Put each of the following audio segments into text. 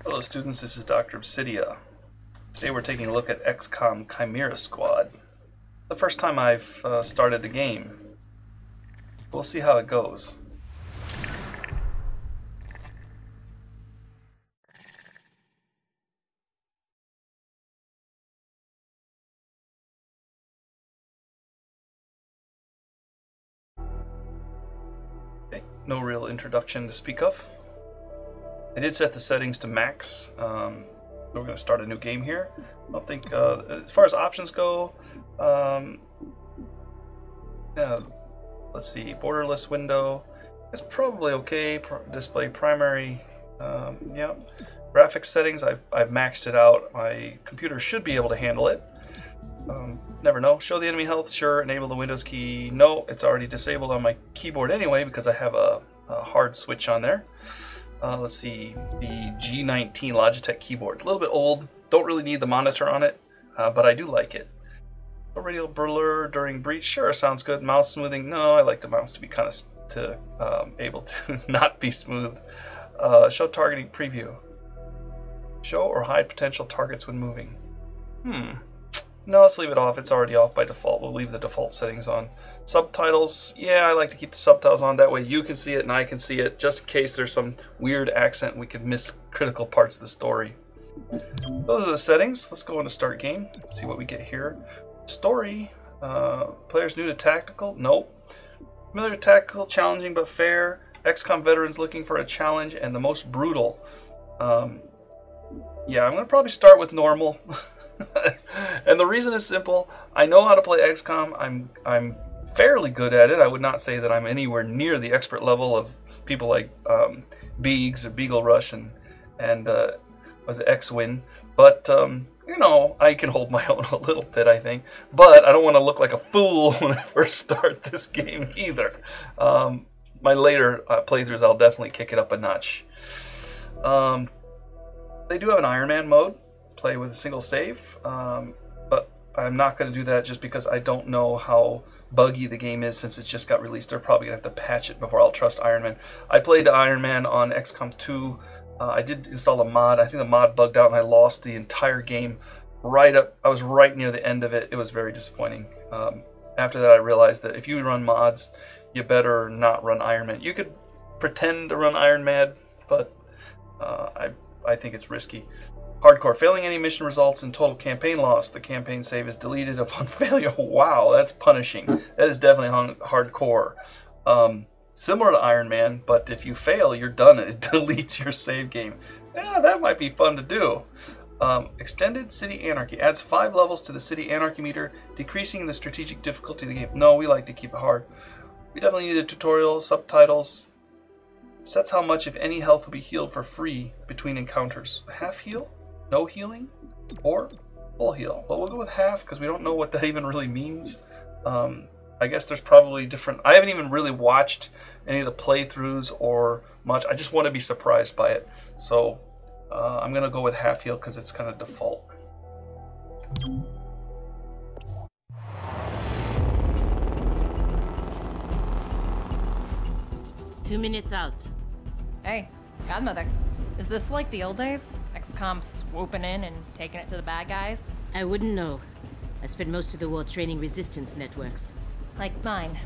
Hello students, this is Dr. Obsidia. Today we're taking a look at XCOM Chimera Squad. The first time I've started the game. We'll see how it goes. Okay, no real introduction to speak of. I did set the settings to max. We're going to start a new game here. I don't think, as far as options go, let's see, borderless window is probably okay. Display primary, yeah. Graphics settings, I've maxed it out. My computer should be able to handle it. Never know. Show the enemy health, sure. Enable the Windows key, no. It's already disabled on my keyboard anyway because I have a hard switch on there. Let's see, the G19 Logitech keyboard. A little bit old, don't really need the monitor on it, but I do like it. Radial blur during breach, sure, sounds good. Mouse smoothing, no, I like the mouse to be kind of able to not be smooth. Show targeting preview. Show or hide potential targets when moving. No, let's leave it off. It's already off by default. We'll leave the default settings on. Subtitles, yeah, I like to keep the subtitles on. That way you can see it and I can see it, just in case there's some weird accent we could miss critical parts of the story. Those are the settings. Let's go into start game, see what we get here. Story, players new to tactical, nope. Familiar to tactical, challenging but fair. XCOM veterans looking for a challenge, and the most brutal. Yeah, I'm going to probably start with normal. And the reason is simple. I know how to play XCOM. I'm fairly good at it. I would not say that I'm anywhere near the expert level of people like Beegs or Beagle Rush and was it X-Win. But you know, I can hold my own a little bit, I think. But I don't want to look like a fool when I first start this game either. My later playthroughs, I'll definitely kick it up a notch. They do have an Iron Man mode. Play with a single save, but I'm not going to do that just because I don't know how buggy the game is since it's just got released. They're probably going to have to patch it before I'll trust Iron Man. I played Iron Man on XCOM 2. I did install a mod. I think the mod bugged out and I lost the entire game right up. I was right near the end of it. It was very disappointing. After that I realized that if you run mods, you better not run Iron Man. You could pretend to run Iron Man, but I think it's risky. Hardcore. Failing any mission results in total campaign loss. The campaign save is deleted upon failure. Wow, that's punishing. That is definitely hardcore. Similar to Iron Man, but if you fail, you're done. It deletes your save game. Yeah, that might be fun to do. Extended City Anarchy. Adds 5 levels to the City Anarchy meter, decreasing the strategic difficulty of the game. No, we like to keep it hard. We definitely need a tutorial, subtitles. Sets how much, if any, health will be healed for free between encounters. Half heal? No healing, or full heal. Well, we'll go with half because we don't know what that even really means. I guess there's probably different. I haven't even really watched any of the playthroughs or much. I just want to be surprised by it. So I'm going to go with half heal because it's kind of default. Two minutes out. Hey, Godmother. Is this like the old days? XCOM swooping in and taking it to the bad guys? I wouldn't know. I spent most of the war training resistance networks. Like mine.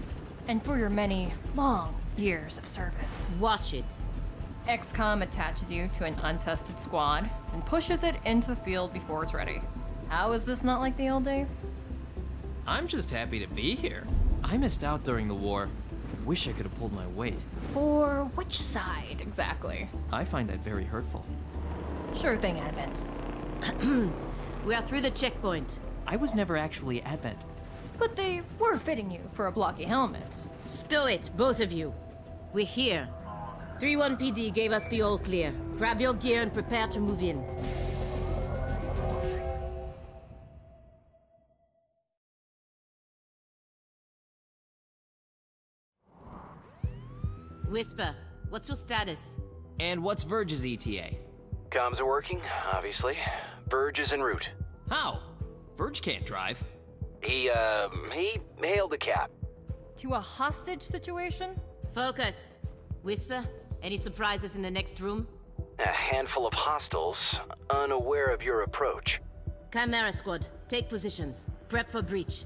And for your many, long years of service. Watch it. XCOM attaches you to an untested squad and pushes it into the field before it's ready. How is this not like the old days? I'm just happy to be here. I missed out during the war. Wish I could have pulled my weight. For which side, exactly? I find that very hurtful. Sure thing, Advent. We are through the checkpoint. I was never actually Advent. But they were fitting you for a blocky helmet. Stow it, both of you. We're here. 3-1 PD gave us the all clear. Grab your gear and prepare to move in. Whisper, what's your status? And what's Verge's ETA? Comms are working, obviously. Verge is en route. How? Verge can't drive. He hailed a cab. To a hostage situation? Focus. Whisper, any surprises in the next room? A handful of hostiles, unaware of your approach. Chimera Squad, take positions. Prep for breach.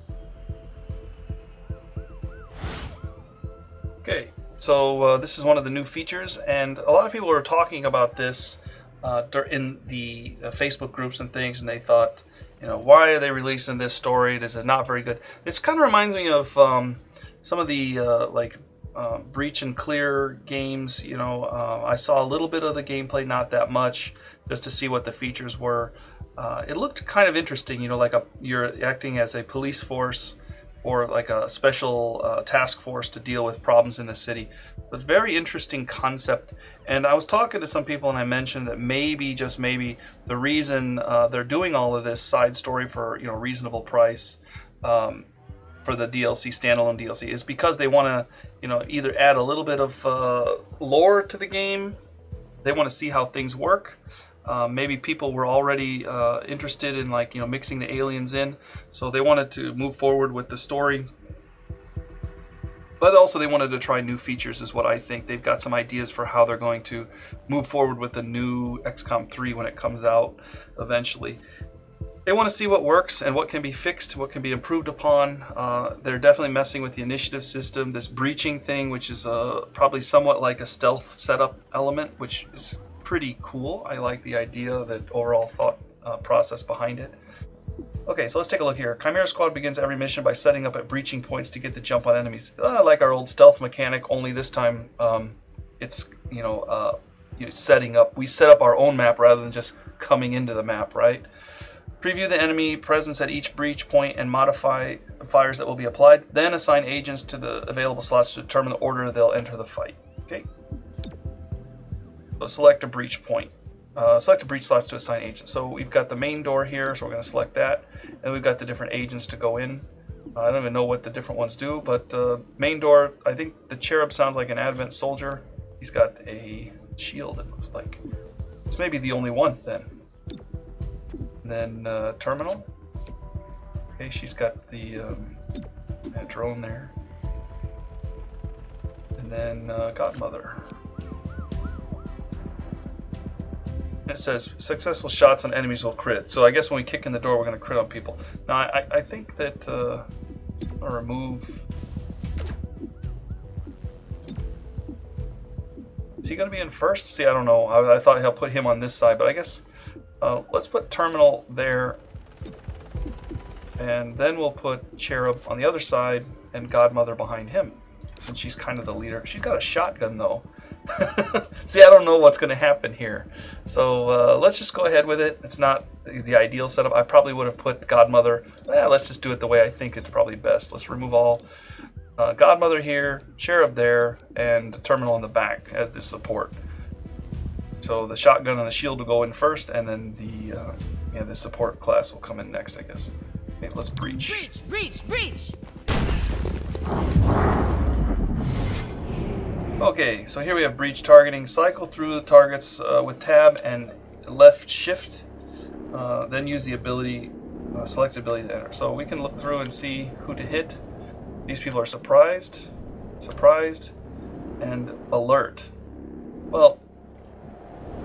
Okay, so this is one of the new features, and a lot of people were talking about this in the Facebook groups and things, and they thought, you know, why are they releasing this story? This is not very good. This kind of reminds me of some of the breach and clear games. You know, I saw a little bit of the gameplay, not that much, just to see what the features were. It looked kind of interesting, you know, like you're acting as a police force or like a special task force to deal with problems in the city. It's a very interesting concept, and I was talking to some people and I mentioned that maybe, just maybe, the reason they're doing all of this side story for, you know, reasonable price for the DLC, standalone DLC, is because they want to, you know, either add a little bit of lore to the game. They want to see how things work. Maybe people were already interested in, like, you know, mixing the aliens in, so they wanted to move forward with the story. But also they wanted to try new features, is what I think. They've got some ideas for how they're going to move forward with the new XCOM 3 when it comes out eventually. They want to see what works and what can be fixed, what can be improved upon. They're definitely messing with the initiative system, this breaching thing, which is probably somewhat like a stealth setup element, which is pretty cool. I like the idea, the overall thought process behind it. Okay, so let's take a look here. Chimera Squad begins every mission by setting up at breaching points to get the jump on enemies. Like our old stealth mechanic, only this time it's, you know, setting up. We set up our own map rather than just coming into the map, right? Preview the enemy presence at each breach point and modify fires that will be applied. Then assign agents to the available slots to determine the order they'll enter the fight. Okay. So select a breach point. Select a breach slots to assign agents. So we've got the main door here, so we're going to select that. And we've got the different agents to go in. I don't even know what the different ones do, but main door, I think the Cherub sounds like an Advent soldier. He's got a shield, it looks like. It's maybe the only one then. And then terminal. Okay, she's got the drone there. And then Godmother. It says successful shots on enemies will crit. So I guess when we kick in the door, we're going to crit on people. Now I think that I'll remove. Is he going to be in first? See, I don't know. I thought he'll put him on this side, but I guess let's put terminal there, and then we'll put Cherub on the other side and Godmother behind him, since she's kind of the leader. She's got a shotgun though. See, I don't know what's going to happen here. So let's just go ahead with it. It's not the ideal setup. I probably would have put Godmother. Let's just do it the way I think it's probably best. Let's remove all Godmother here, Cherub there, and Terminal in the back as the support. So the shotgun and the shield will go in first, and then the support class will come in next, I guess. Okay, let's breach. Breach! Breach! Breach! Okay, so here we have breach targeting. Cycle through the targets with tab and left shift. Then use the ability, select ability to enter. So we can look through and see who to hit. These people are surprised, and alert. Well,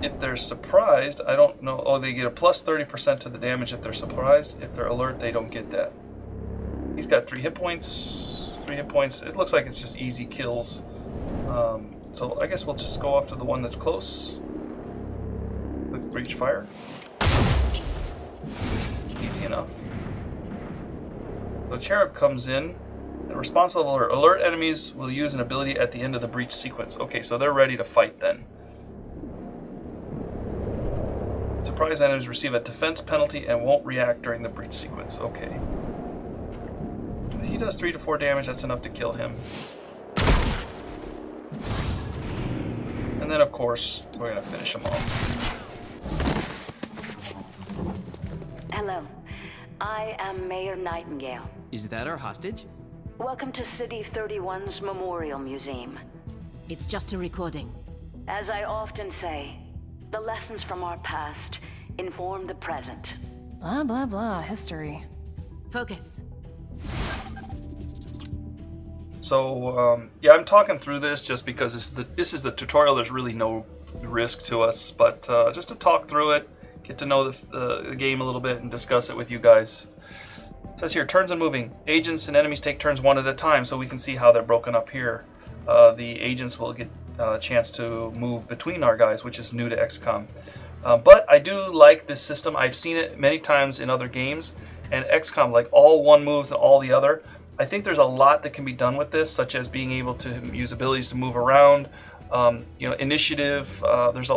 if they're surprised, I don't know. Oh, they get a plus 30% to the damage if they're surprised. If they're alert, they don't get that. He's got 3 hit points. 3 hit points. It looks like it's just easy kills. So I guess we'll just go after the one that's close. With breach fire. Easy enough. So Cherub comes in. And responsive alert. Alert enemies will use an ability at the end of the breach sequence. Okay, so they're ready to fight then. Surprise enemies receive a defense penalty and won't react during the breach sequence. Okay. He does 3 to 4 damage. That's enough to kill him. And then, of course, we're going to finish him off. Hello. I am Mayor Nightingale. Is that our hostage? Welcome to City 31's Memorial Museum. It's just a recording. As I often say, the lessons from our past inform the present. Blah, blah, blah. History. Focus. So, yeah, I'm talking through this just because this is the tutorial. There's really no risk to us, but just to talk through it, get to know the game a little bit, and discuss it with you guys. It says here, turns and moving. Agents and enemies take turns one at a time, so we can see how they're broken up here. The agents will get a chance to move between our guys, which is new to XCOM. But I do like this system. I've seen it many times in other games, and XCOM, like all one moves and all the other. I think there's a lot that can be done with this, such as being able to use abilities to move around, initiative. There's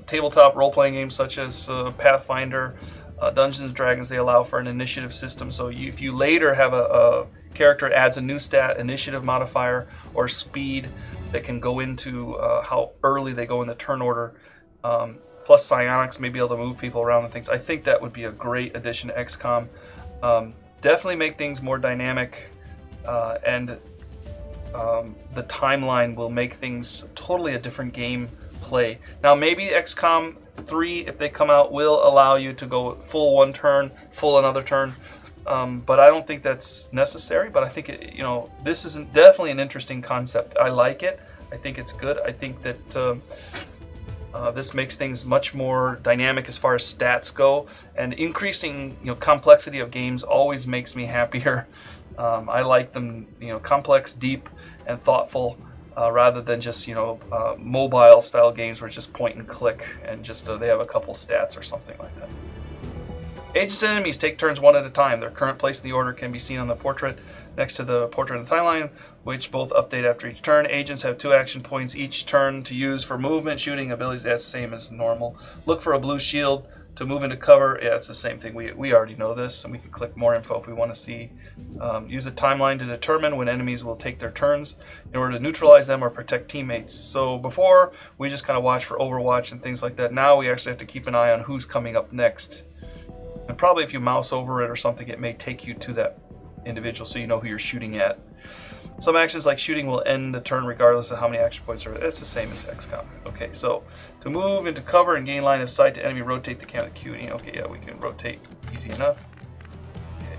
tabletop role-playing games such as Pathfinder, Dungeons and Dragons. They allow for an initiative system. So if you later have a character that adds a new stat, initiative modifier, or speed that can go into how early they go in the turn order, plus psionics may be able to move people around and things. I think that would be a great addition to XCOM. Definitely make things more dynamic, and the timeline will make things totally a different game play. Now maybe XCOM 3, if they come out, will allow you to go full one turn, full another turn, but I don't think that's necessary. But I think this is definitely an interesting concept. I like it. I think it's good. I think that this makes things much more dynamic as far as stats go, and increasing complexity of games always makes me happier. I like them complex, deep, and thoughtful, rather than just mobile style games where it's just point and click and just they have a couple stats or something like that. Agents and enemies take turns one at a time. Their current place in the order can be seen on the portrait next to the portrait and timeline, which both update after each turn. Agents have 2 action points each turn to use for movement, shooting, abilities. That's the same as normal. Look for a blue shield to move into cover. Yeah, it's the same thing. We already know this, and we can click more info if we want to see. Use a timeline to determine when enemies will take their turns in order to neutralize them or protect teammates. So before, we just kind of watch for Overwatch and things like that. Now we actually have to keep an eye on who's coming up next. And probably if you mouse over it or something, it may take you to that individual so you know who you're shooting at. Some actions like shooting will end the turn regardless of how many action points are. It's the same as XCOM. Okay, so to move into cover and gain line of sight to enemy, rotate the camera Q. Okay, yeah, we can rotate easy enough. Okay.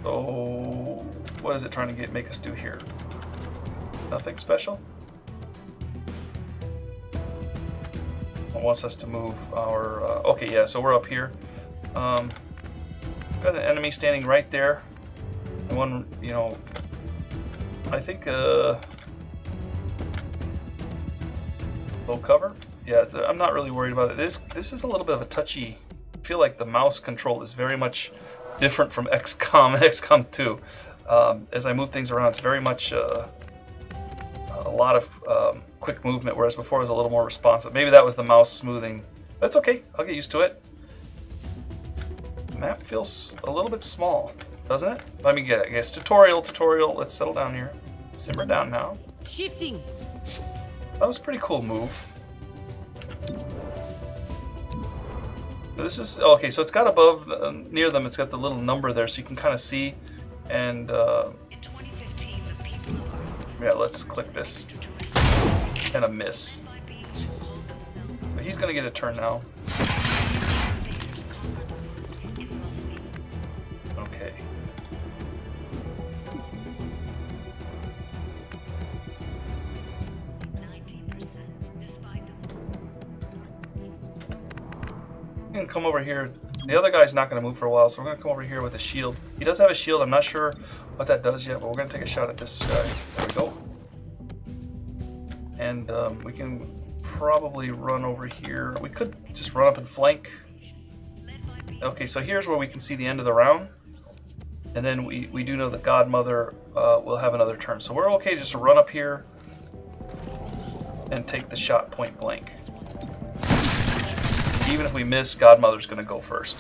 So what is it trying to make us do here? Nothing special? It wants us to move our... okay, yeah, so we're up here. Got an enemy standing right there. And one, I think low cover. Yeah, I'm not really worried about it. This is a little bit of a touchy. I feel like the mouse control is very much different from XCOM and XCOM 2. As I move things around, it's very much a lot of quick movement, whereas before it was a little more responsive. Maybe that was the mouse smoothing. That's okay. I'll get used to it. The map feels a little bit small, doesn't it? Let me get it. I guess tutorial. Let's settle down here. Simmer down now. Shifting. That was a pretty cool move. This is okay. So it's got above near them. It's got the little number there, so you can kind of see. And yeah, let's click this. And a miss. So he's gonna get a turn now. Okay. I'm gonna come over here. The other guy's not gonna move for a while, so we're gonna come over here with a shield. He does have a shield. I'm not sure what that does yet, but we're gonna take a shot at this guy. There we go. And we can probably run over here. We could just run up and flank. Okay, so here's where we can see the end of the round. And then we do know that Godmother will have another turn. So we're okay just to run up here and take the shot point blank. Even if we miss, Godmother's going to go first.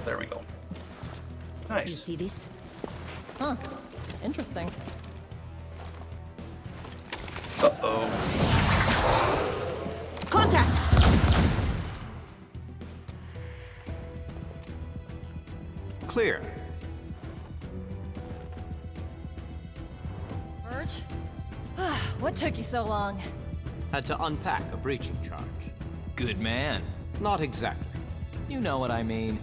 There we go. Nice. You see this? Huh. Interesting. Uh-oh. Contact! Clear. Urge? What took you so long? Had to unpack a breaching charge. Good man. Not exactly. You know what I mean.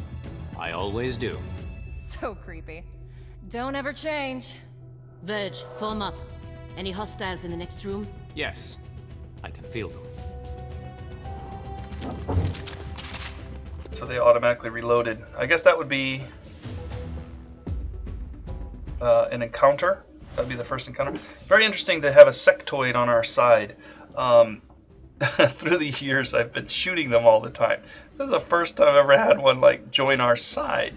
I always do. So creepy. Don't ever change. Verge, form up. Any hostiles in the next room? Yes. I can feel them. So they automatically reloaded. I guess that would be an encounter. That'd be the first encounter. Very interesting to have a sectoid on our side. Through the years, I've been shooting them all the time. This is the first time I've ever had one like join our side.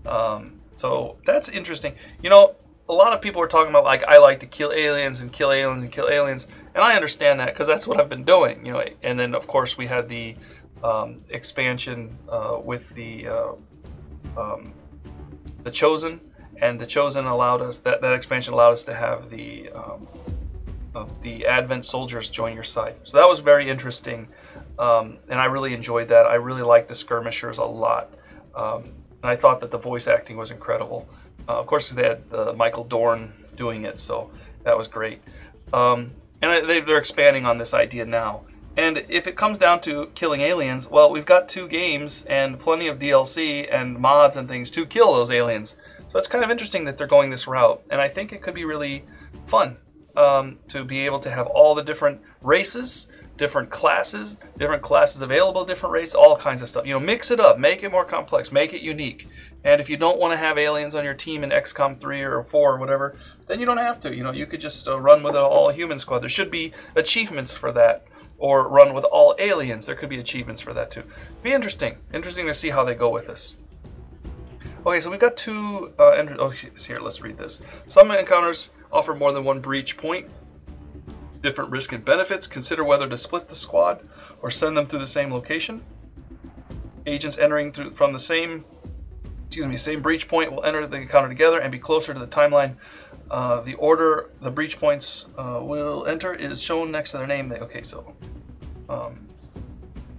So that's interesting. You know, a lot of people are talking about like I like to kill aliens and kill aliens and kill aliens, and I understand that because that's what I've been doing. You know, and then of course we had the expansion with the Chosen, and the Chosen allowed us that expansion allowed us to have the Advent soldiers join your side. So that was very interesting, and I really enjoyed that. I really liked the skirmishers a lot, and I thought that the voice acting was incredible. Of course, they had Michael Dorn doing it, so that was great. And they're expanding on this idea now. And if it comes down to killing aliens, well, we've got 2 games and plenty of DLC and mods and things to kill those aliens. So it's kind of interesting that they're going this route, and I think it could be really fun to be able to have all the different races, different classes available, different races, all kinds of stuff. You know, mix it up, make it more complex, make it unique. And if you don't want to have aliens on your team in XCOM 3 or 4 or whatever, then you don't have to. You know, you could just run with an all-human squad. There should be achievements for that. Or run with all aliens. There could be achievements for that too. Be interesting. Interesting to see how they go with this. Okay, so we've got 2... here, let's read this. Some encounters offer more than 1 breach point. Different risk and benefits. Consider whether to split the squad or send them through the same location. Agents entering from the same breach point will enter the encounter together and be closer to the timeline. The order the breach points will enter is shown next to their name.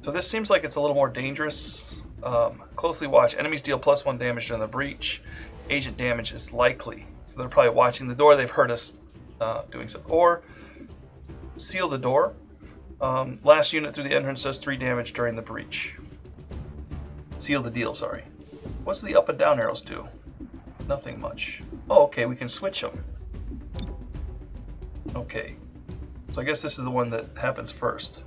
So this seems like it's a little more dangerous. Closely watch. Enemies deal +1 damage during the breach. Agent damage is likely. So they're probably watching the door. They've heard us doing something. Or seal the door. Last unit through the entrance does 3 damage during the breach. Seal the deal, sorry. What's the up and down arrows do? Nothing much. Oh, okay, we can switch them. Okay. So I guess this is the one that happens first.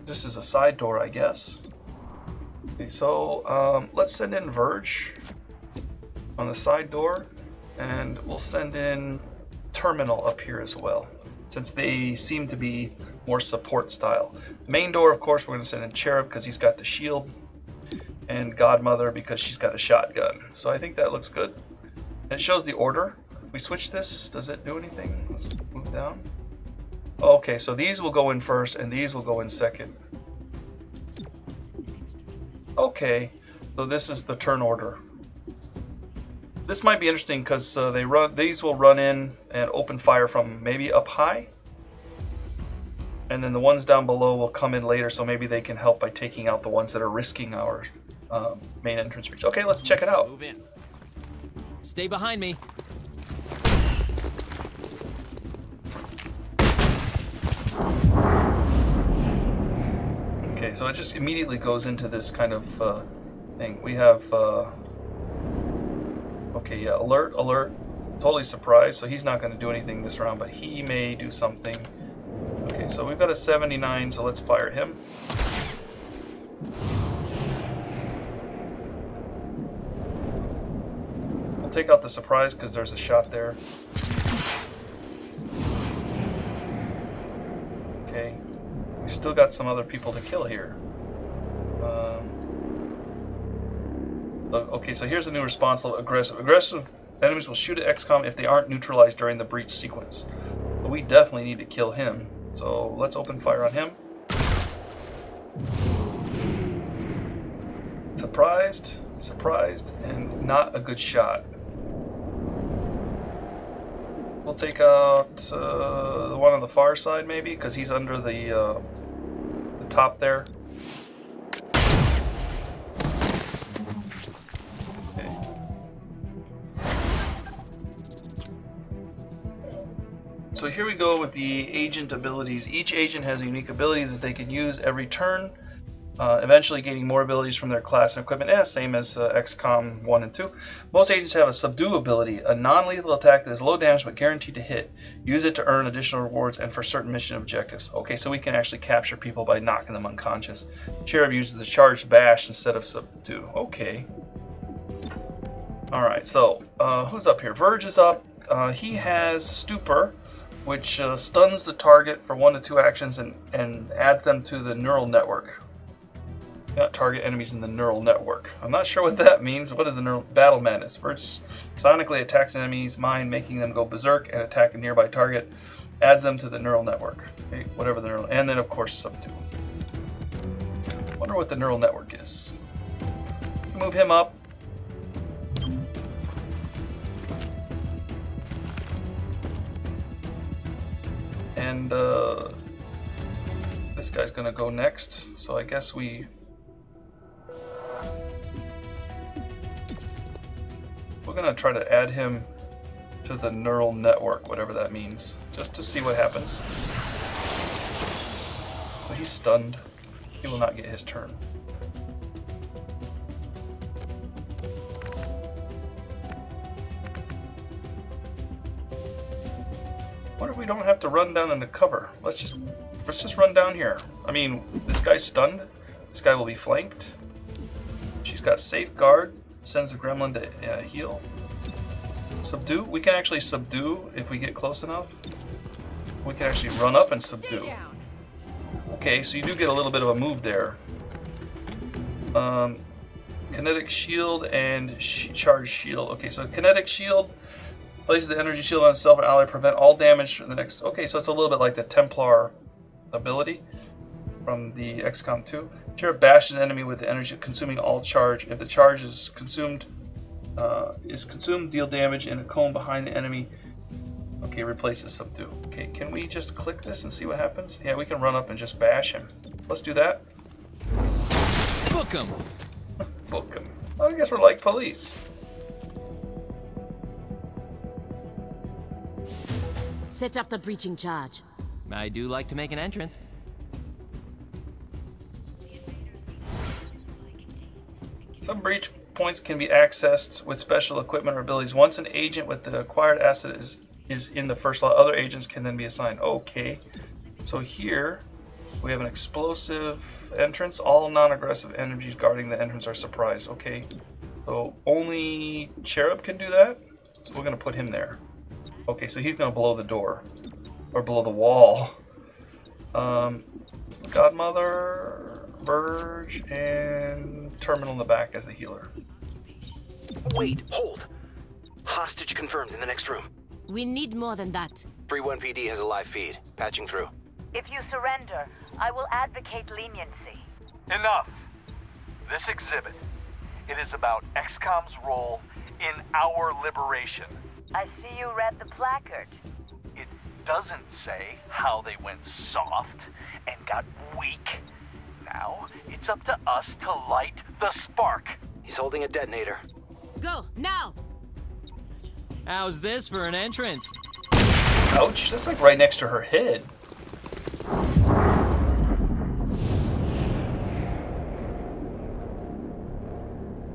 This is a side door, I guess. Okay, so let's send in Verge on the side door, and we'll send in Terminal up here as well, since they seem to be more support style. Main door, of course, we're going to send in Cherub because he's got the shield, and Godmother because she's got a shotgun. So I think that looks good. And it shows the order. If we switch this, does it do anything? Let's move down. Okay, so these will go in first and these will go in second. Okay, so this is the turn order. This might be interesting because these will run in and open fire from maybe up high. And then the ones down below will come in later, so maybe they can help by taking out the ones that are risking our main entrance breach. Okay, let's check it out. Move in. Stay behind me. Okay, so it just immediately goes into this kind of thing. We have, okay, yeah, alert, totally surprised, so he's not going to do anything this round, but he may do something. Okay, so we've got a 79, so let's fire him. We'll take out the surprise because there's a shot there. Okay. We've still got some other people to kill here. Okay, so here's a new response level, aggressive. Aggressive enemies will shoot at XCOM if they aren't neutralized during the breach sequence. But we definitely need to kill him. So let's open fire on him. Surprised, and not a good shot. We'll take out the one on the far side maybe, because he's under the top there. Okay. So here we go with the agent abilities. Each agent has a unique ability that they can use every turn. eventually gaining more abilities from their class and equipment. Yeah, same as XCOM 1 and 2. Most agents have a subdue ability, a non-lethal attack that is low damage but guaranteed to hit. Use it to earn additional rewards and for certain mission objectives. Okay, so we can actually capture people by knocking them unconscious. Cherub uses the charged bash instead of subdue. Okay. Alright, so who's up here? Verge is up. He has Stupor, which stuns the target for 1 to 2 actions and adds them to the neural network. Not target enemies in the neural network. I'm not sure what that means. What is the neural battle madness? Verge sonically attacks an enemy's mind, making them go berserk and attack a nearby target. Adds them to the neural network. Okay, whatever the neural, and then of course subdue. Wonder what the neural network is. Move him up. And this guy's gonna go next, so I guess we're gonna try to add him to the neural network, whatever that means, just to see what happens. So he's stunned. He will not get his turn. What if we don't have to run down into cover? Let's just run down here. I mean, this guy's stunned. This guy will be flanked. She's got safeguard. Sends the gremlin to heal. Subdue. We can actually subdue if we get close enough. We can actually run up and subdue. Okay, so you do get a little bit of a move there. Kinetic shield and charge shield. Okay, so kinetic shield places the energy shield on itself and ally, prevent all damage from the next. Okay, so it's a little bit like the Templar ability from the XCOM 2. Cherub bashes an enemy with the energy consuming all charge. If the charge is consumed, deal damage in a cone behind the enemy. Okay, replaces subdue. Okay, can we just click this and see what happens? Yeah, we can run up and just bash him. Let's do that. Book him. Book him. Well, I guess we're like police. Set up the breaching charge. I do like to make an entrance. Some breach points can be accessed with special equipment or abilities. Once an agent with the acquired asset is in the first slot, other agents can then be assigned. Okay, so here we have an explosive entrance. All non-aggressive enemies guarding the entrance are surprised. Okay, so only Cherub can do that, so we're going to put him there. Okay, so he's going to blow the door, or blow the wall. Godmother, Verge, and Terminal in the back as the healer. Wait, hold. Hostage confirmed in the next room. We need more than that. 3-1 PD has a live feed. Patching through. If you surrender, I will advocate leniency. Enough. This exhibit, it is about XCOM's role in our liberation. I see you read the placard. It doesn't say how they went soft and got weak. Now, it's up to us to light the spark. He's holding a detonator. Go, now! How's this for an entrance? Ouch, that's like right next to her head.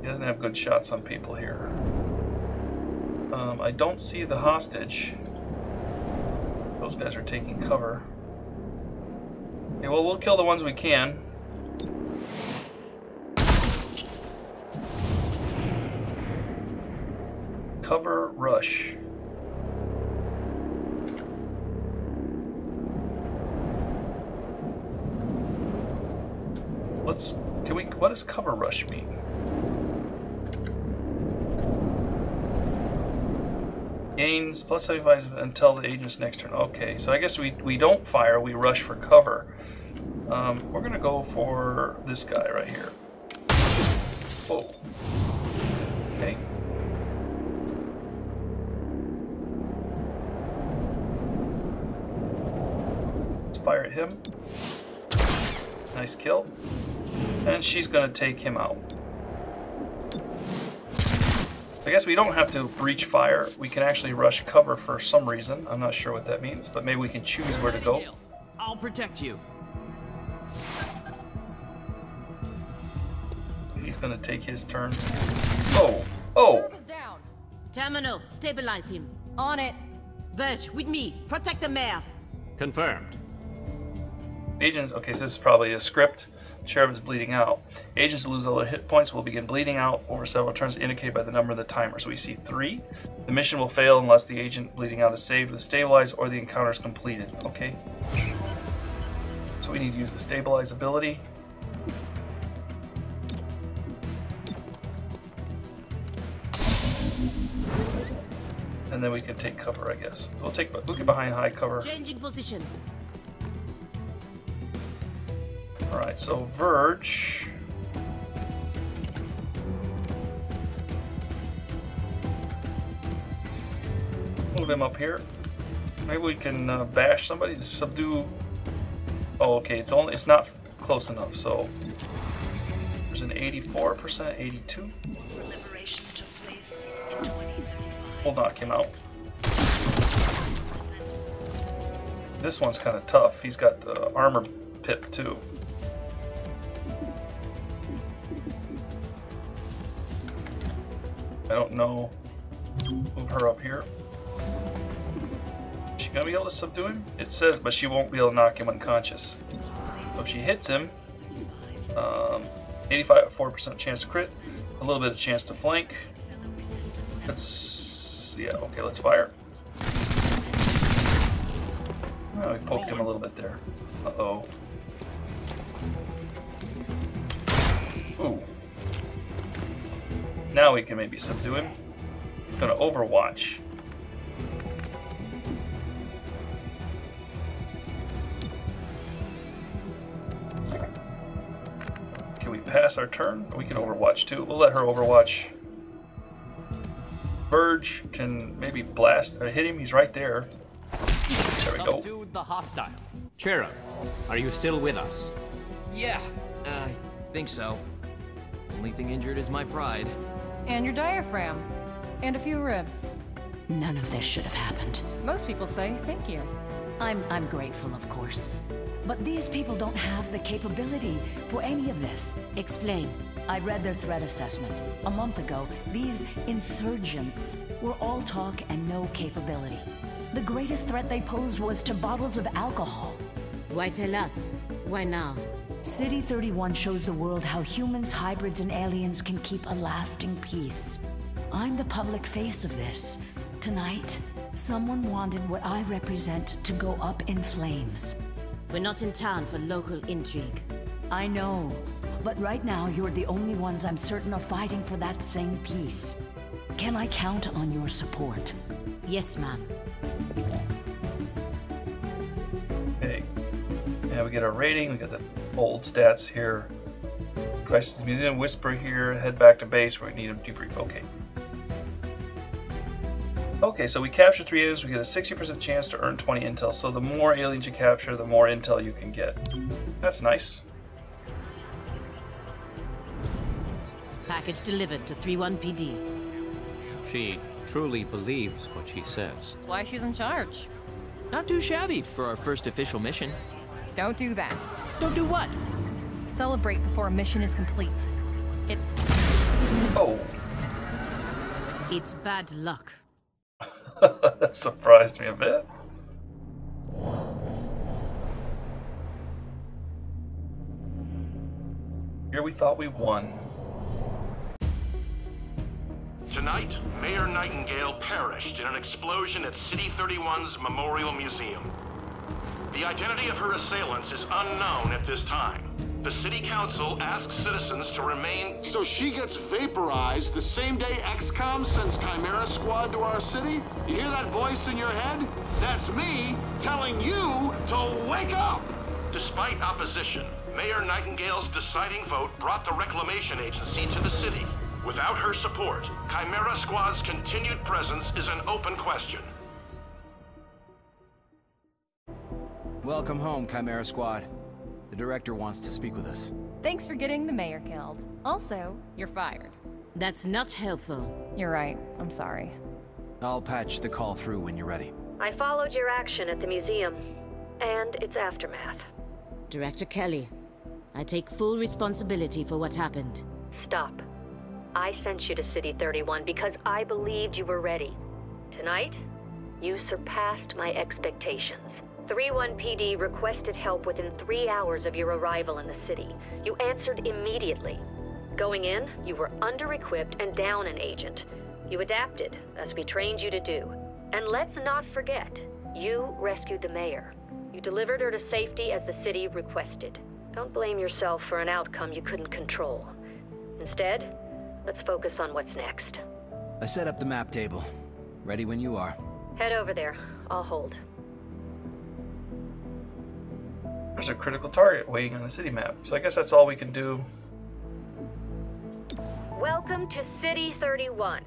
He doesn't have good shots on people here. I don't see the hostage. Those guys are taking cover. Okay, well, we'll kill the ones we can. Cover rush. What does cover rush mean? Gains plus 75 until the agent's next turn. Okay, so I guess we don't fire, we rush for cover. We're gonna go for this guy right here. Whoa. Okay. Let's fire at him. Nice kill. And she's gonna take him out. I guess we don't have to breach fire. We can actually rush cover for some reason. I'm not sure what that means, but maybe we can choose where to go. I'll protect you. he's gonna take his turn. Oh! Oh! Herb is down. Terminal, stabilize him. On it. Verge, with me. Protect the mayor. Confirmed. Agents, okay, so this is probably a script. Sheriff is bleeding out. Agents lose all their hit points will begin bleeding out over several turns indicated by the number of the timer. So we see 3. The mission will fail unless the agent bleeding out is saved with stabilize or the encounter is completed. Okay. So we need to use the stabilize ability. And then we can take cover, I guess. So we'll get behind high cover. Changing position. Alright, so Verge. Move him up here. Maybe we can bash somebody to subdue. Oh, okay, it's not close enough, so there's an 84%, 82. Liberation took place in 2035. We'll knock him out. This one's kind of tough. He's got armor pip too. I don't know. Move her up here. Is she gonna be able to subdue him? It says, but she won't be able to knock him unconscious. So if she hits him, 85% chance to crit, a little bit of chance to flank. Yeah, okay, let's fire. Oh, we poked him a little bit there. Uh-oh. Ooh. Now we can maybe subdue him. Gonna overwatch. Can we pass our turn? We can overwatch too. We'll let her overwatch. Verge can maybe blast or hit him. He's right there. There we go. Subdued the hostile. Chera, are you still with us? Yeah, I think so. Only thing injured is my pride. And your diaphragm. And a few ribs. None of this should have happened. Most people say thank you. I'm grateful, of course. But these people don't have the capability for any of this. Explain. I read their threat assessment. A month ago, these insurgents were all talk and no capability. The greatest threat they posed was to bottles of alcohol. Why tell us? Why now? City 31 shows the world how humans, hybrids, and aliens can keep a lasting peace. I'm the public face of this. Tonight, someone wanted what I represent to go up in flames. We're not in town for local intrigue. I know, but right now you're the only ones I'm certain are fighting for that same peace. Can I count on your support? Yes, ma'am. Okay. Yeah, we get our rating. We got the old stats here. Crisis Museum, Whisper here. Head back to base where we need a debrief. Okay. Okay, so we capture 3 aliens. We get a 60% chance to earn 20 intel. So the more aliens you capture, the more intel you can get. That's nice. Package delivered to 31 PD. She truly believes what she says. That's why she's in charge. Not too shabby for our first official mission. Don't do that. Don't do what? Celebrate before a mission is complete. It's... Oh. It's bad luck. That surprised me a bit. Here we thought we won. Tonight, Mayor Nightingale perished in an explosion at City 31's Memorial Museum. The identity of her assailants is unknown at this time. The City Council asks citizens to remain... So she gets vaporized the same day XCOM sends Chimera Squad to our city? You hear that voice in your head? That's me telling you to wake up! Despite opposition, Mayor Nightingale's deciding vote brought the Reclamation Agency to the city. Without her support, Chimera Squad's continued presence is an open question. Welcome home, Chimera Squad. The director wants to speak with us. Thanks for getting the mayor killed. Also, you're fired. That's not helpful. You're right. I'm sorry. I'll patch the call through when you're ready. I followed your action at the museum, and its aftermath. Director Kelly, I take full responsibility for what happened. Stop. I sent you to City 31 because I believed you were ready. Tonight, you surpassed my expectations. 3-1 PD requested help within 3 hours of your arrival in the city. You answered immediately. Going in, you were under-equipped and down an agent. You adapted, as we trained you to do. And let's not forget, you rescued the mayor. You delivered her to safety as the city requested. Don't blame yourself for an outcome you couldn't control. Instead, let's focus on what's next. I set up the map table. Ready when you are. Head over there. I'll hold. There's a critical target waiting on the city map. So I guess that's all we can do. Welcome to City 31.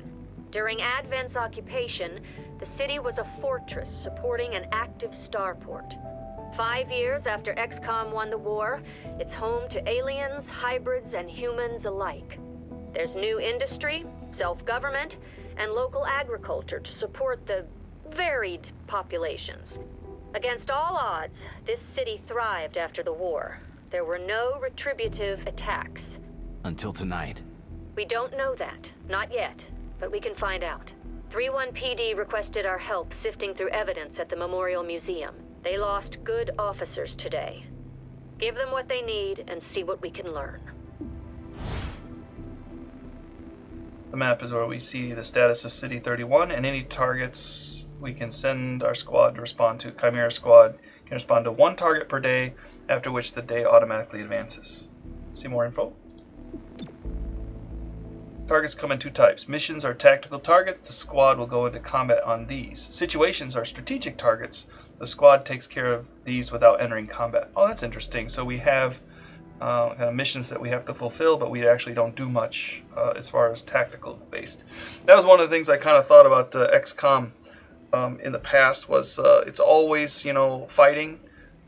During Advent's occupation, the city was a fortress supporting an active starport. 5 years after XCOM won the war, it's home to aliens, hybrids, and humans alike. There's new industry, self-government, and local agriculture to support the varied populations. Against all odds, this city thrived after the war. There were no retributive attacks. Until tonight. We don't know that. Not yet. But we can find out. 3-1 PD requested our help sifting through evidence at the Memorial Museum. They lost good officers today. Give them what they need and see what we can learn. The map is where we see the status of City 31 and any targets we can send our squad to respond to. Chimera Squad can respond to 1 target per day, after which the day automatically advances. See more info? Targets come in 2 types. Missions are tactical targets. The squad will go into combat on these. Situations are strategic targets. The squad takes care of these without entering combat. Oh, that's interesting. So we have kind of missions that we have to fulfill, but we actually don't do much as far as tactical based. That was one of the things I kind of thought about XCOM in the past was it's always, you know, fighting.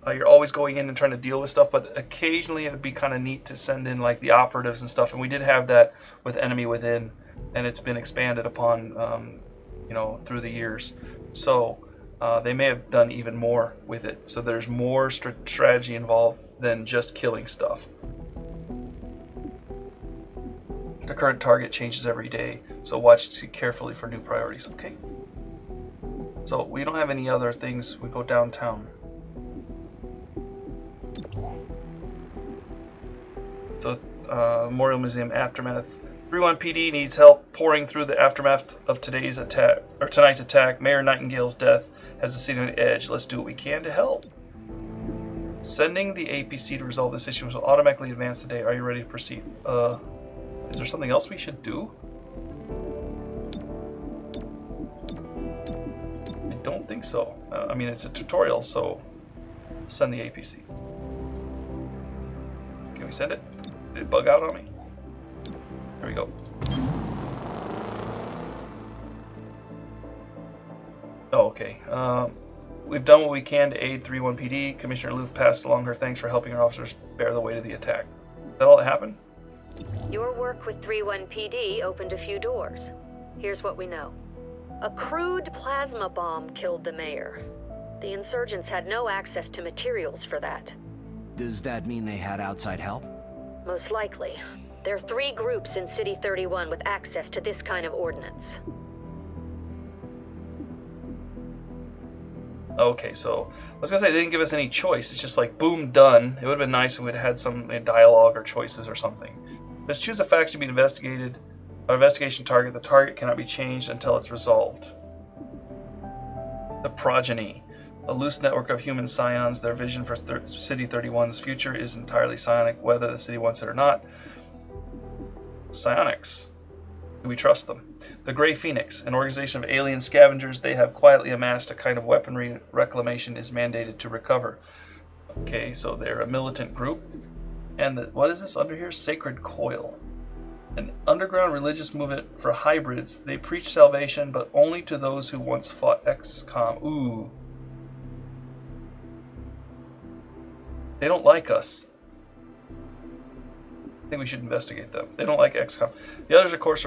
You're always going in and trying to deal with stuff, but occasionally it would be kind of neat to send in like the operatives and stuff, and we did have that with Enemy Within, and it's been expanded upon, you know, through the years. So they may have done even more with it. So there's more strategy involved than just killing stuff. The current target changes every day, so watch carefully for new priorities. Okay. So we don't have any other things. We go downtown. So, Memorial Museum Aftermath. 3-1 PD needs help pouring through the aftermath of tonight's attack. Mayor Nightingale's death has the city on the edge. Let's do what we can to help. Sending the APC to resolve this issue will automatically advance the day. Are you ready to proceed? Is there something else we should do? I don't think so. I mean, it's a tutorial, so send the APC. Can we send it? Did it bug out on me? There we go. Oh, okay. We've done what we can to aid 3-1 PD. Commissioner Loof passed along her thanks for helping our officers bear the weight of the attack. Is that all that happened? Your work with 3-1 PD opened a few doors. Here's what we know. A crude plasma bomb killed the mayor. The insurgents had no access to materials for that. Does that mean they had outside help? Most likely. There are 3 groups in City 31 with access to this kind of ordnance. Okay, so I was gonna say they didn't give us any choice. It's just like boom, done. It would have been nice if we'd had some dialogue or choices or something. Let's choose a faction to be investigated. Our investigation target. The target cannot be changed until it's resolved. The progeny. A loose network of human scions. Their vision for City 31's future is entirely psionic, whether the city wants it or not. Psionics. Do we trust them? The Grey Phoenix, an organization of alien scavengers. They have quietly amassed a kind of weaponry reclamation is mandated to recover. Okay, so they're a militant group. And what is this under here? Sacred Coil. An underground religious movement for hybrids. They preach salvation, but only to those who once fought XCOM. Ooh. They don't like us. I think we should investigate them. They don't like XCOM. The others, of course,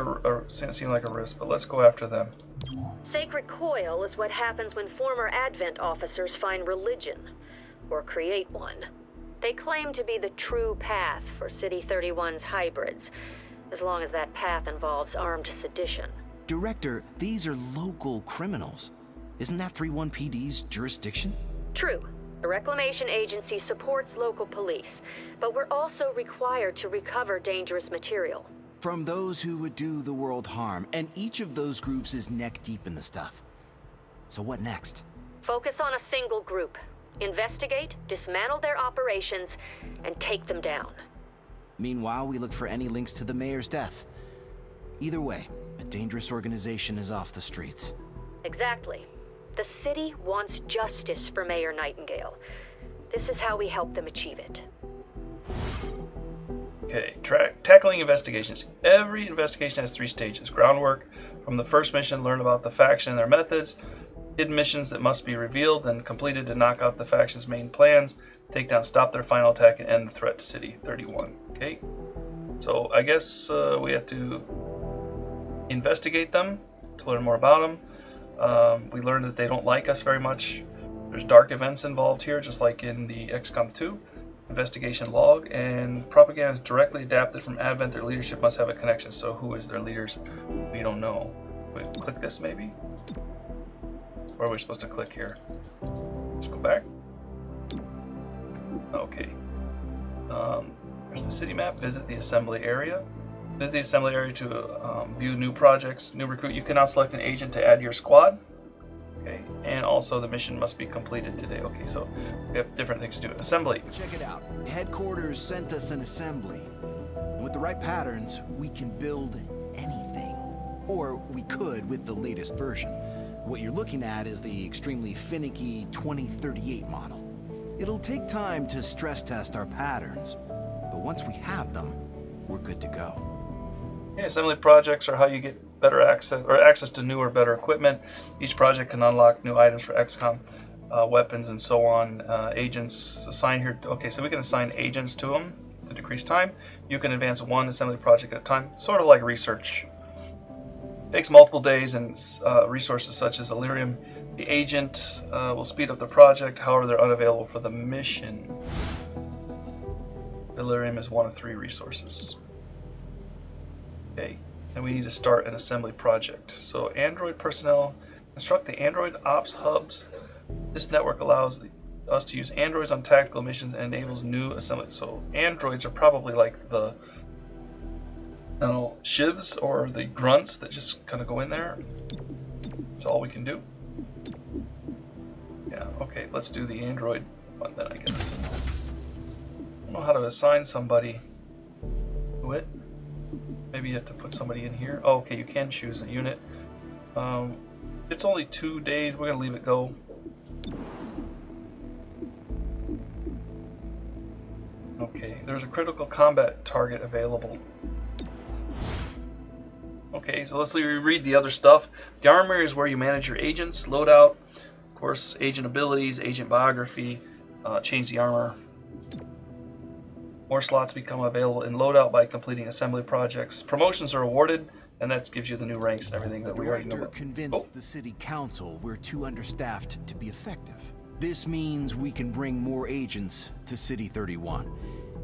seem like a risk, but let's go after them. Sacred Coil is what happens when former Advent officers find religion, or create one. They claim to be the true path for City 31's hybrids, as long as that path involves armed sedition. Director, these are local criminals. Isn't that 3-1 PD's jurisdiction? True. The Reclamation Agency supports local police, but we're also required to recover dangerous material. From those who would do the world harm, and each of those groups is neck deep in the stuff. So what next? Focus on a single group. Investigate, dismantle their operations, and take them down. Meanwhile, we look for any links to the mayor's death. Either way, a dangerous organization is off the streets. Exactly. The city wants justice for Mayor Nightingale. This is how we help them achieve it. Okay, tackling investigations. Every investigation has 3 stages. Groundwork. From the first mission, learn about the faction and their methods. Hidden missions that must be revealed and completed to knock out the faction's main plans. Take down, stop their final attack, and end the threat to City 31. Okay, so I guess we have to investigate them to learn more about them. We learned that they don't like us very much. There's dark events involved here, just like in the XCOM 2. Investigation log, and propaganda is directly adapted from Advent. Their leadership must have a connection. So who is their leaders? We don't know. Wait, click this maybe? Where are we supposed to click here? Let's go back. Okay. There's the city map. Visit the assembly area. Visit the assembly area to view new projects, new recruit. You can now select an agent to add to your squad. Okay, and also the mission must be completed today. Okay, so we have different things to do. Assembly. Check it out. Headquarters sent us an assembly. And with the right patterns, we can build anything. Or we could with the latest version. What you're looking at is the extremely finicky 2038 model. It'll take time to stress test our patterns, but once we have them, we're good to go. Okay, assembly projects are how you get better access to newer, better equipment. Each project can unlock new items for XCOM, weapons, and so on. Agents assigned here. Okay, so we can assign agents to them to decrease time. You can advance 1 assembly project at a time, sort of like research. Takes multiple days and resources such as Illyrium. The agent will speed up the project, however they're unavailable for the mission. Illyrium is 1 of 3 resources. Okay, and we need to start an assembly project. So Android personnel, construct the Android Ops Hubs. This network allows us to use androids on tactical missions and enables new assembly. So androids are probably like the shivs or the grunts that just kind of go in there. That's all we can do. Yeah, okay, let's do the android one then, I guess. I don't know how to assign somebody to it. Maybe you have to put somebody in here. Oh, okay, you can choose a unit. It's only 2 days. We're going to leave it go. Okay, there's a critical combat target available. Okay, so let's read the other stuff. The armory is where you manage your agents, loadout, of course, agent abilities, agent biography, change the armor. More slots become available in loadout by completing assembly projects. Promotions are awarded, and that gives you the new ranks and everything that we already know about. Convinced the city council we're too understaffed to be effective. This means we can bring more agents to City 31.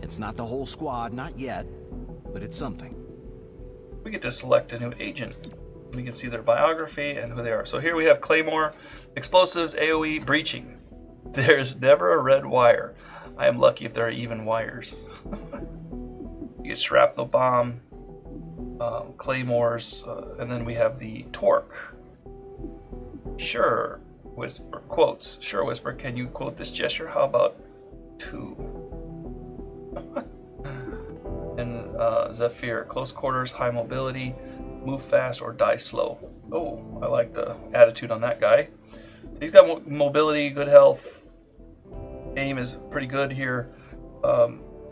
It's not the whole squad, not yet, but it's something. We get to select a new agent. We can see their biography and who they are. So here we have Claymore, explosives, AoE, breaching. There's never a red wire. I am lucky if there are even wires. You get shrapnel bomb, claymores, and then we have the torque. Sure, whisper, quotes. Sure, whisper, can you quote this gesture? How about 2? And Zephyr, close quarters, high mobility, move fast or die slow. Oh, I like the attitude on that guy. He's got mobility, good health. Aim is pretty good here.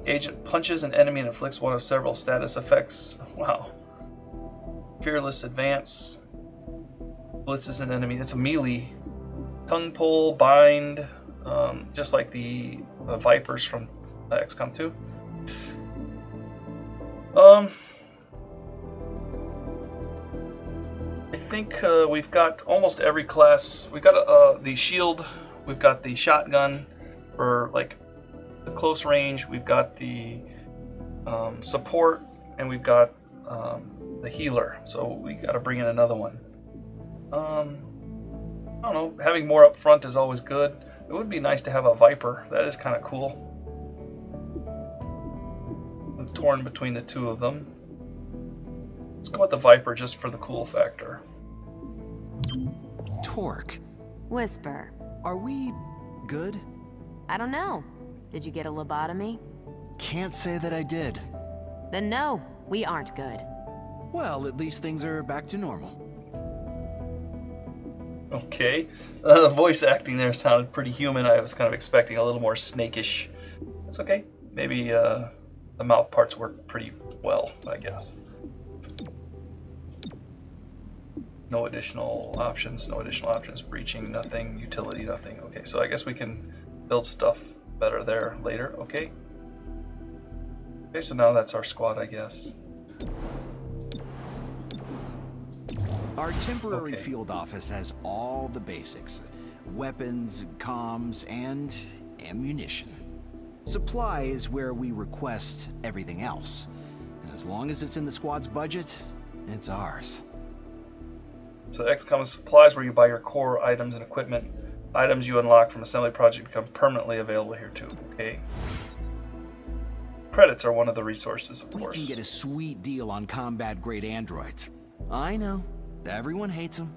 Agent punches an enemy and inflicts one of several status effects. Wow. Fearless advance. Blitzes an enemy. It's a melee. Tongue pull, bind, just like the Vipers from XCOM 2. I think we've got almost every class. We've got the shield. We've got the shotgun for like the close range. We've got the support, and we've got the healer, so we got to bring in another one. I don't know. Having more up front is always good. It would be nice to have a Viper. That is kind of cool. I'm torn between the two of them. Let's go with the Viper just for the cool factor. Torque. Whisper. Are we good? I don't know. Did you get a lobotomy? Can't say that I did. Then no, we aren't good. Well, at least things are back to normal. Okay. Voice acting there sounded pretty human. I was kind of expecting a little more snakish. That's okay. Maybe the mouth parts work pretty well, I guess. No additional options, no additional options. Breaching, nothing. Utility, nothing. Okay, so I guess we can build stuff better there later. Okay. Okay, so now that's our squad, I guess. Our temporary field office has all the basics. Weapons, comms, and ammunition. Supply is where we request everything else. And as long as it's in the squad's budget, it's ours. So XCOM supplies where you buy your core items and equipment. Items you unlock from assembly project become permanently available here too. Okay. Credits are one of the resources, of course. We can get a sweet deal on combat-grade androids. I know. Everyone hates them.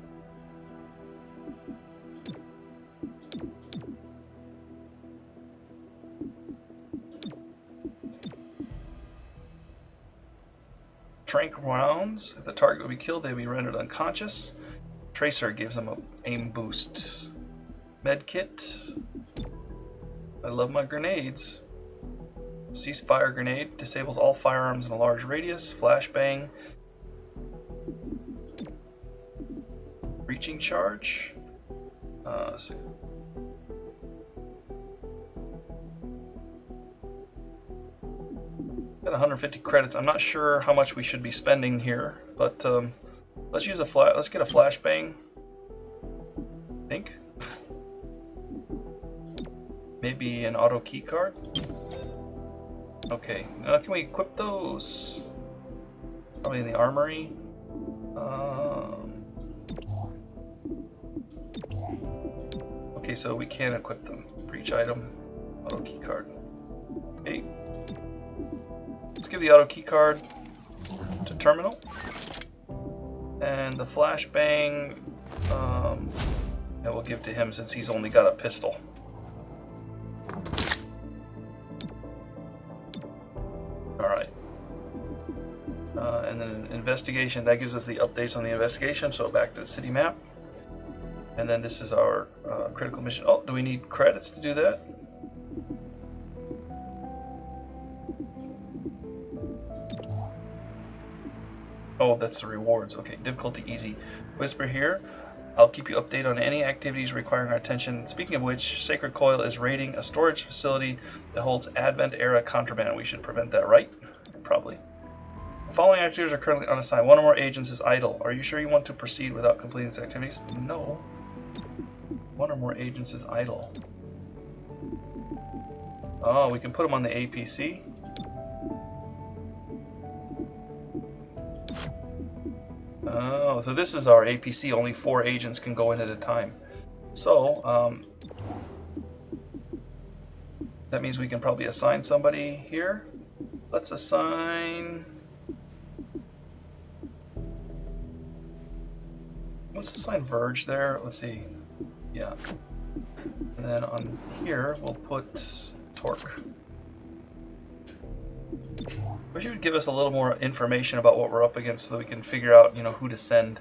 Trank rounds. If the target will be killed, they will be rendered unconscious. Tracer gives them an aim boost. Medkit. I love my grenades. Ceasefire grenade disables all firearms in a large radius. Flashbang. Breaching charge. So got 150 credits. I'm not sure how much we should be spending here, but let's use a let's get a flashbang. I think. Maybe an auto key card. Okay, now can we equip those? Probably in the armory. Okay, so we can equip them. Breach item, auto key card. Okay. Let's give the auto key card to Terminal. And the flashbang, that we'll give to him since he's only got a pistol. Alright. And then investigation, that gives us the updates on the investigation, so back to the city map. And then this is our critical mission. Oh, do we need credits to do that? Oh, that's the rewards. Okay, difficulty easy. Whisper here. I'll keep you updated on any activities requiring our attention. Speaking of which, Sacred Coil is raiding a storage facility that holds Advent-era contraband. We should prevent that, right? Probably. The following activities are currently unassigned. One or more agents is idle. Are you sure you want to proceed without completing these activities? No. One or more agents is idle. Oh, we can put them on the APC. Oh, so this is our APC. Only 4 agents can go in at a time. So, that means we can probably assign somebody here. Let's assign... Let's assign Verge there. Let's see. Yeah. And then on here, we'll put Torque. Wish you would give us a little more information about what we're up against so that we can figure out, you know, who to send.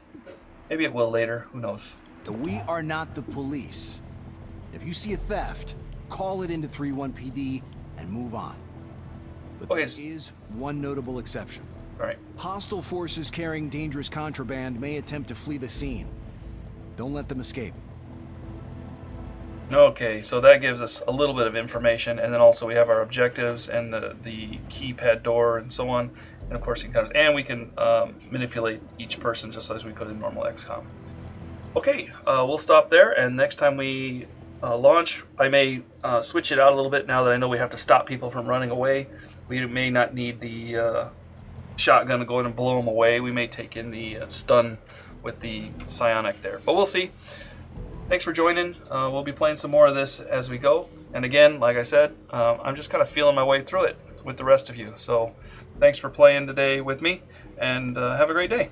Maybe it will later. Who knows? We are not the police. If you see a theft, call it into 3-1 PD and move on. But there is one notable exception. Right. Hostile forces carrying dangerous contraband may attempt to flee the scene. Don't let them escape. Okay, so that gives us a little bit of information, and then also we have our objectives and the keypad door and so on, and of course we can manipulate each person just as we could in normal XCOM. Okay, we'll stop there, and next time we launch, I may switch it out a little bit now that I know we have to stop people from running away. We may not need the shotgun to go in and blow them away. We may take in the stun with the psionic there, but we'll see. Thanks for joining. We'll be playing some more of this as we go. And again, like I said, I'm just kind of feeling my way through it with the rest of you. So thanks for playing today with me, and have a great day.